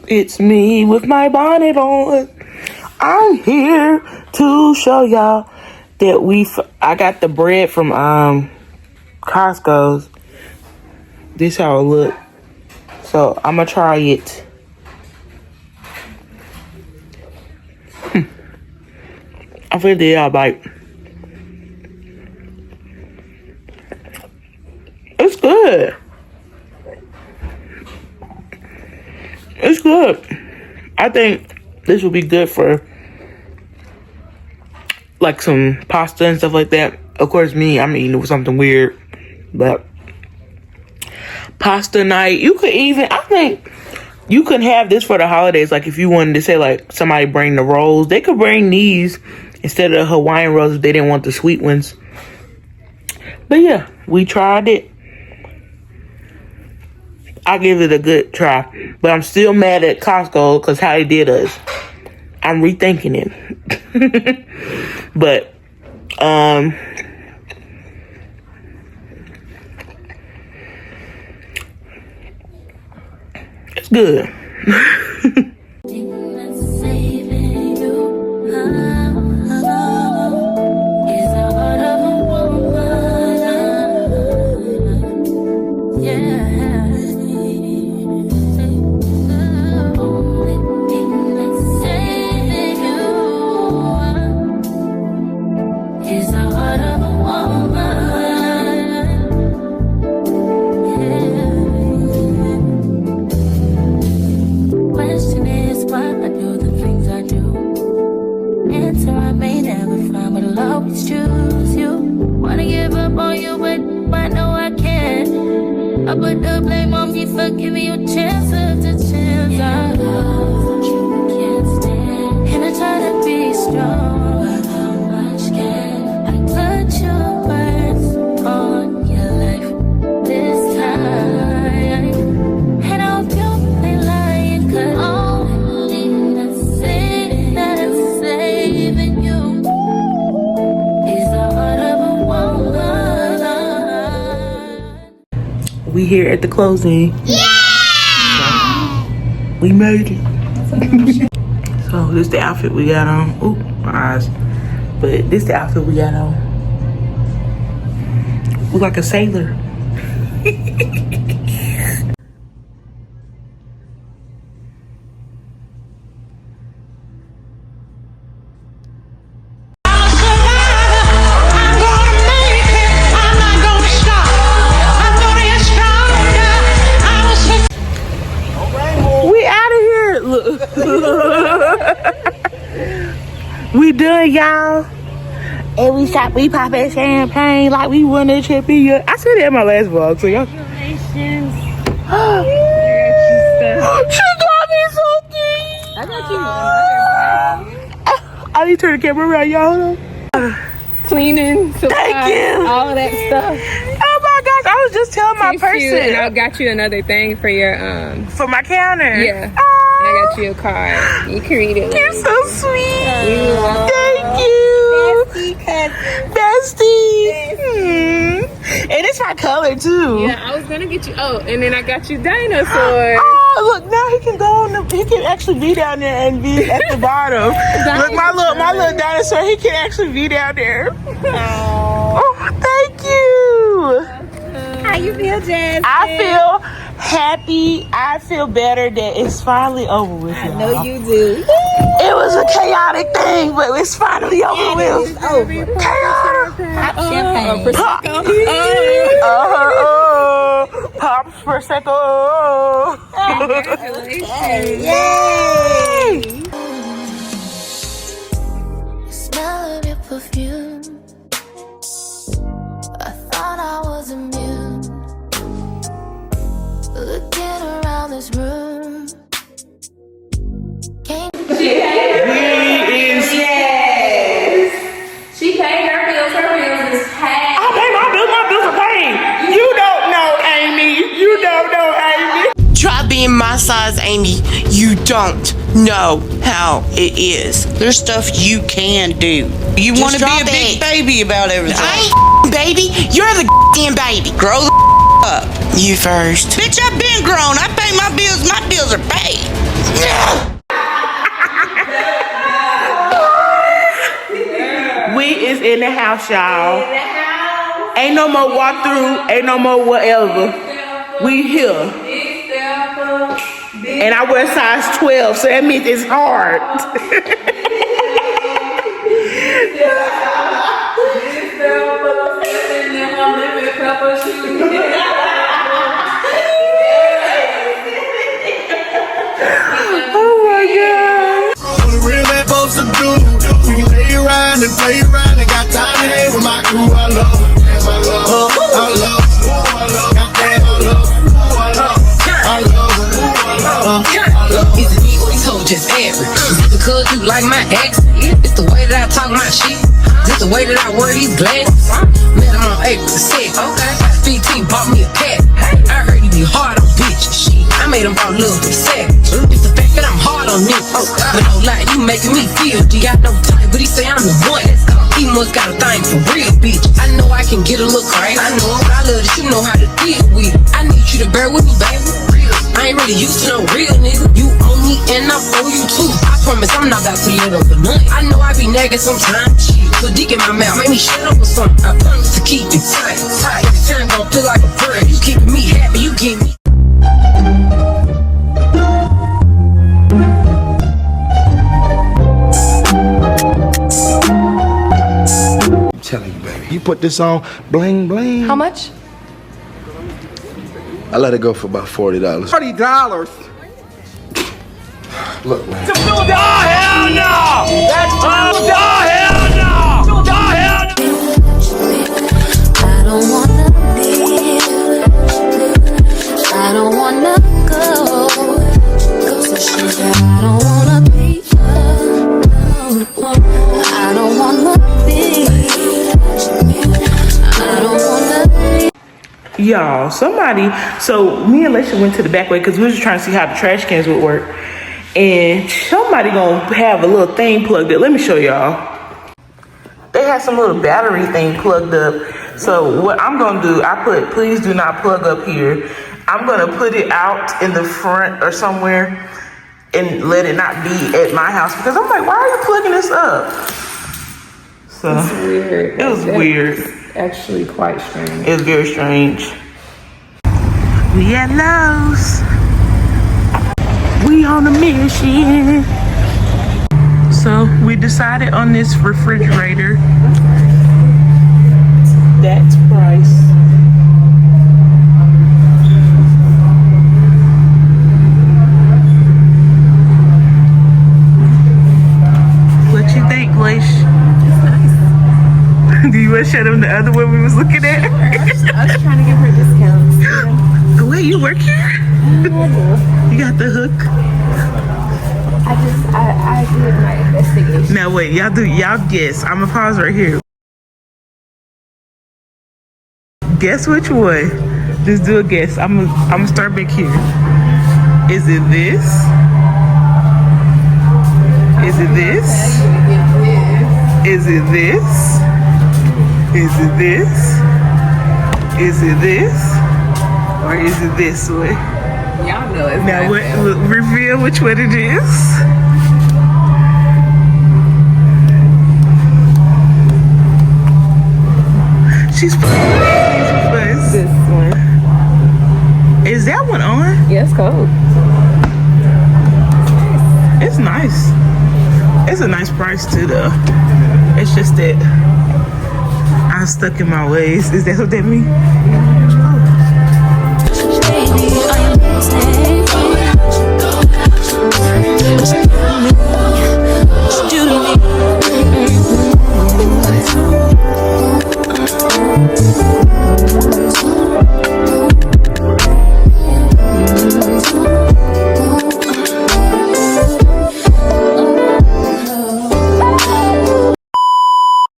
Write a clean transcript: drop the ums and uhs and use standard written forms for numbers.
It's me with my bonnet on. I'm here to show y'all that I got the bread from Costco's. This how it look. So I'm gonna try it. I feel the y'all bite. It's good. It's good. I think this will be good for like some pasta and stuff like that. Of course, I'm eating it with something weird, but pasta night. I think you could have this for the holidays. Like if you wanted to say like somebody bring the rolls, they could bring these instead of the Hawaiian rolls if they didn't want the sweet ones. But yeah, we tried it. I give it a good try, but I'm still mad at Costco because how they did us. I'm rethinking it. But it's good. But the blame on me for giving you a chance after chance. I love what you can't stand, and I try to be strong, but how much can I put your words on your life this time? And I hope you ain't lying, 'cause only the thing that is saving you is the heart of a woman. We here at the closing. Yeah! We made it. So this the outfit we got on. Ooh, my eyes. But this the outfit we got on. Look like a sailor. We done, y'all. And we popping champagne like we won a championship. I said it in my last vlog, so y'all. Congratulations. She got me something. I got you. I need to turn the camera around, y'all. Hold on. Cleaning, supplies, thank you. All of that stuff. Oh my gosh, I was just telling my person. And I got you another thing for your for my counter. Yeah. Oh. And I got you a card. You can read it. You're so sweet. Thank you. Bestie. And it's my color too. Yeah, I was gonna get you. Oh, and then I got you dinosaur. Oh, look, now he can go on he can actually be down there and be at the bottom. Look, my little dinosaur, he can actually be down there. Oh, thank you. How you feel, Jazz? I feel happy. I feel better that it's finally over with. I know you do. It was a chaotic thing, but it's finally over with. It's over. Chaotic. Pop champagne. Pop. Pops Prosecco. Congratulations. Yay! Smell of your perfume. I thought I was immune. Looking around this room. She paid her bills. Her bills is paid. I paid my bills are paid. You don't know, Amy. You don't know, Amy. Try being my size, Amy. You don't know how it is. There's stuff you can do. You want to be a big baby about everything. I ain't baby. You're the damn baby. Grow the up. You first. Bitch, I been grown. I pay my bills. My bills are paid. We is in the house, y'all. Ain't no more walk through. Ain't no more whatever. We here. And I wear size 12, so that means it's hard. Oh my God. What a real man supposed to do. We can lay around and play around and got time to hang with my crew. I love it. I love it. I love it. Goddamn, I love it. I love it. Is it me or these hoes just average? Is it because you like my accent? It's the way that I talk my shit. It's the way that I wear these glasses. Met him on April 6th. Okay. 15 bought me a pack. I heard he be hard on bitches. Shit. I made him fall in love with savage. It's the fact that I'm hard on niggas. But no lie, you making me feel. G got no time, but he say I'm the one. He must got a thing for real, bitch. I know I can get a little crazy. I know, but I love that you know how to deal with it. I need you to bear with me, baby. I ain't really used to no real nigga. You own me and I'm on you too. I promise I'm not about to let up for nothing. I know I be nagging sometimes. Shit, put dick in my mouth, make me shut up or something. I promise to keep it tight. Every time gon' feel like a bird. You keeping me happy, you keep me. I'm telling you, baby. You put this on, bling, bling. How much? I let it go for about $40. $40. Look, man. Oh, hell no! That's oh, hell no! Oh, hell no! I don't wanna live. I don't wanna go. So shit that I don't wanna be. I don't wanna be. I don't wanna be. Y'all, so me and Alicia went to the back way because we was just trying to see how the trash cans would work. And somebody gonna have a little thing plugged up. Let me show y'all. They had some little battery thing plugged up. So what I'm gonna do, I put, please do not plug up here. I'm gonna put it out in the front or somewhere and let it not be at my house because I'm like, why are you plugging this up? So It's weird. it was weird. Actually quite strange. It was very strange. We at Lowe's. We on a mission. So we decided on this refrigerator. That's price. What you think, Glacier? Do you want to show them the other one we was looking at? I was trying to give her discounts. The way you work here? You got the hook? I did my investigation. Now wait, y'all guess. I'ma pause right here. Guess which one? Just do a guess. I'ma start back here. Is it this? Is it this? Is it this? Is it this? Is it this? Or is it this way? Y'all know it's Now not what, them. reveal which one it is. She's first. This one. Is that one on? Yeah, it's cold. It's nice. It's a nice price too though. It's just that I'm stuck in my ways. Is that what that means? Baby, I'm listening. What you do to me?